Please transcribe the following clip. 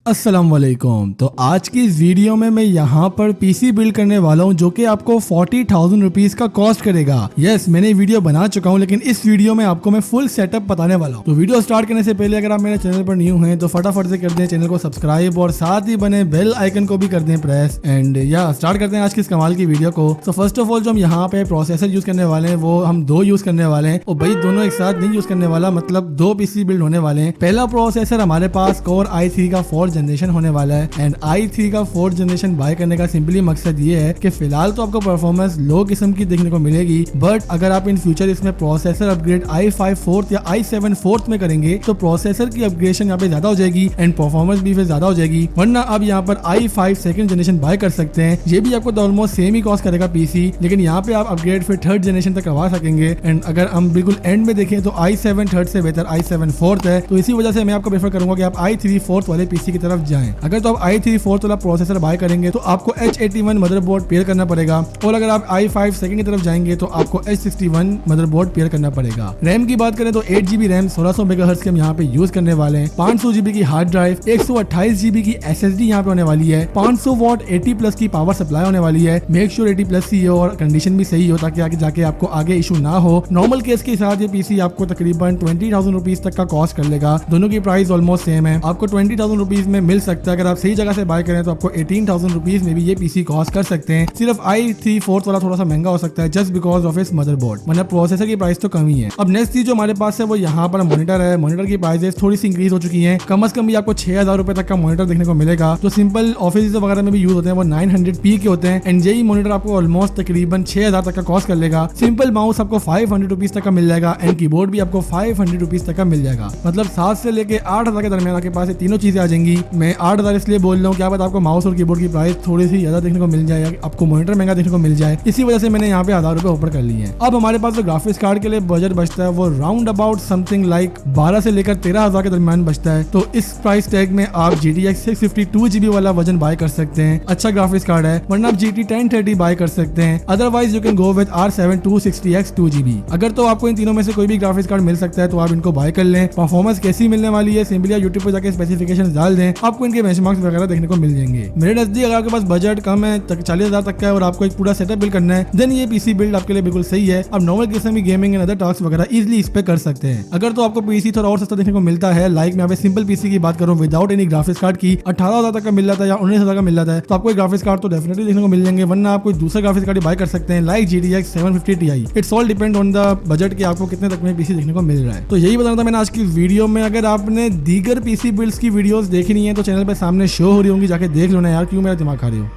अस्सलाम वालेकुम। तो आज की इस वीडियो में मैं यहाँ पर पीसी बिल्ड करने वाला हूँ जो कि आपको 40,000 रुपीज का कॉस्ट करेगा। यस, मैंने वीडियो बना चुका हूँ, लेकिन इस वीडियो में आपको मैं फुल सेटअप बताने वाला हूँ। तो वीडियो स्टार्ट करने से पहले अगर आप मेरे चैनल पर न्यू हैं तो फटाफट से कर दें चैनल को सब्सक्राइब और साथ ही बने बेल आइकन को भी कर दें प्रेस। एंड या स्टार्ट करते हैं आज की इस कमाल की वीडियो को। तो फर्स्ट ऑफ ऑल जो हम यहाँ पे प्रोसेसर यूज करने वाले हैं वो हम दो यूज करने वाले हैं, और भाई दोनों एक साथ नहीं यूज करने वाला, मतलब दो पीसी बिल्ड होने वाले हैं। पहला प्रोसेसर हमारे पास कोर i3 का 4th जनरेशन होने वाला है। एंड i3 का 4th जनरेशन बाय करने का सिंपली मकसद ये है कि फिलहाल तो आपको परफॉर्मेंस लो किस्म की देखने को मिलेगी, बट अगर आप इन फ्यूचर इसमें प्रोसेसर अपग्रेड i5 4th या i7 4th में करेंगे तो प्रोसेसर की अपग्रेडेशन यहाँ पे ज्यादा हो जाएगी एंड परफॉर्मेंस भी फिर ज्यादा हो जाएगी। वरना आप यहाँ पर i5 2nd जनरेशन बाय कर सकते हैं, ये भी आपको ऑलमोस्ट सेम ही कॉस्ट करेगा पीसी, लेकिन यहाँ पे आप अपग्रेड फिर 3rd जनरेशन तक करवा सकेंगे। एंड अगर हम बिल्कुल एंड में देखें तो i7 3rd से बेहतर i7 4th है, तो इसी वजह से मैं आपको प्रेफर करूंगा कि आप i3 4th वाले पीसी की तरफ जाएं। अगर तो आप i3 4th वाला प्रोसेसर बाय करेंगे तो आपको H81 मदरबोर्ड पेयर करना पड़ेगा, और अगर आप i5 2nd की तरफ जाएंगे तो आपको H61 मदरबोर्ड पेयर करना पड़ेगा। रैम की बात करें तो 8GB रैम 1600 मेगाहर्ट्ज के हम यहाँ पे यूज करने वाले हैं, 500GB की हार्ड ड्राइव, 128GB की SSD यहाँ पे होने वाली है, 500 वॉट 80+ की पावर सप्लाई होने वाली है। मेक श्योर 80+ ही हो और कंडीशन भी सही हो ताकि आगे जाके आपको आगे इशू ना हो। नॉर्मल केस के साथ ये पीसी आपको तकरीबन 20,000 रुपीज तक का कॉस्ट कर लेगा। दोनों की प्राइस ऑलमोस्ट सेम है, आपको 20,000 रुपीज में मिल सकता है। अगर आप सही जगह से बाय करें तो आपको 18,000 रुपीज में भी ये पीसी कॉस्ट कर सकते हैं। सिर्फ i3 4th वाला थोड़ा सा महंगा हो सकता है जस्ट बिकॉज ऑफ इस मदरबोर्ड, मतलब प्रोसेसर की प्राइस तो कम ही है। अब नेक्स्ट चीज जो हमारे पास है वो यहाँ पर मॉनिटर है। मॉनिटर की प्राइसेस थोड़ी सी इंक्रीज हो चुकी है, कम से कम भी आपको 6,000 रुपए तक का मॉनिटर देखने को मिलेगा। जो सिंपल ऑफिस वगैरह में भी यूज होते हैं वो 900p के होते हैं, एंड यही मॉनिटर आपको ऑलमोस्ट तकरीबन 6,000 तक का कॉस्ट कर लेगा। सिंपल माउस आपको 500 रुपीज तक का मिल जाएगा एंड कीबोर्ड भी आपको 500 रुपीज तक का मिल जाएगा। मतलब 7 से लेके 8,000 के दरमियान आपके पास ये तीनों चीजें आ जाएंगी। मैं 8,000 इसलिए बोल रहा हूँ, क्या पता आपको माउस और कीबोर्ड की प्राइस थोड़ी सी ज्यादा देखने को मिल जाए, आपको मॉनिटर महंगा देखने को मिल जाए, इसी वजह से मैंने यहाँ पे 1,000 रुपए ऊपर कर लिए हैं। अब हमारे पास जो ग्राफिक्स कार्ड के लिए बजट बचता है वो राउंड अबाउट समथिंग लाइक 12 से लेकर 13,000 के दरमियान बचता है। तो इस प्राइस टैग में आप GTX 652GB वाला वर्जन बाय कर सकते हैं, अच्छा ग्राफिक्स कार्ड है। वरना आप GT 1030 बाय कर सकते हैं, otherwise you can go with R7 260X 2GB। अगर तो आपको इन तीनों में से कोई भी ग्राफिक्स कार्ड मिल सकता है तो आप इनको बाय कर लें। परफॉर्मेंस कैसी मिलने वाली है सिंपली यूट्यूब पर जाकर स्पेसिफिकेशन डाल दें, आपको इनके बेंचमार्क्स वगैरह देखने को मिल जाएंगे। मेरे नजदीक अगर आपके पास बजट कम है 40,000 तक का है और आपको एक पूरा सेटअप बिल्ड करना है, देन ये पीसी बिल्ड आपके लिए बिल्कुल सही है। आप नॉर्मल किस्म की गेमिंग एंड अदर टास्क वगैरह इजीली इस पे कर सकते हैं। अगर तो आपको पीसी थोड़ा और सस्ता देखने को मिलता है, लाइक मैं यहाँ पे सिंपल पीसी की बात करूँ विदाउट एनी ग्राफिक्स कार्ड की 18,000 तक का मिल जाता है या 19,000 का मिल जाता है, तो आपको एक ग्राफिक्स कार्ड तो डेफिनेटली देखने को मिल जाएंगे। वरना आप कोई दूसरा ग्राफिक्स कार्ड बाय कर सकते हैं like GTX 750 Ti। It's all depend on the budget कि आपको कितने तक में पीसी देखने को मिल रहा है। तो यही बताना था मैंने आज की वीडियो में। अगर आपने दीगर पीसी बिल्ड्स की वीडियोस देखनी है तो चैनल पे सामने शो हो रही होंगी, जाके देख लो ना यार, क्यों मेरा दिमाग खा रही हो।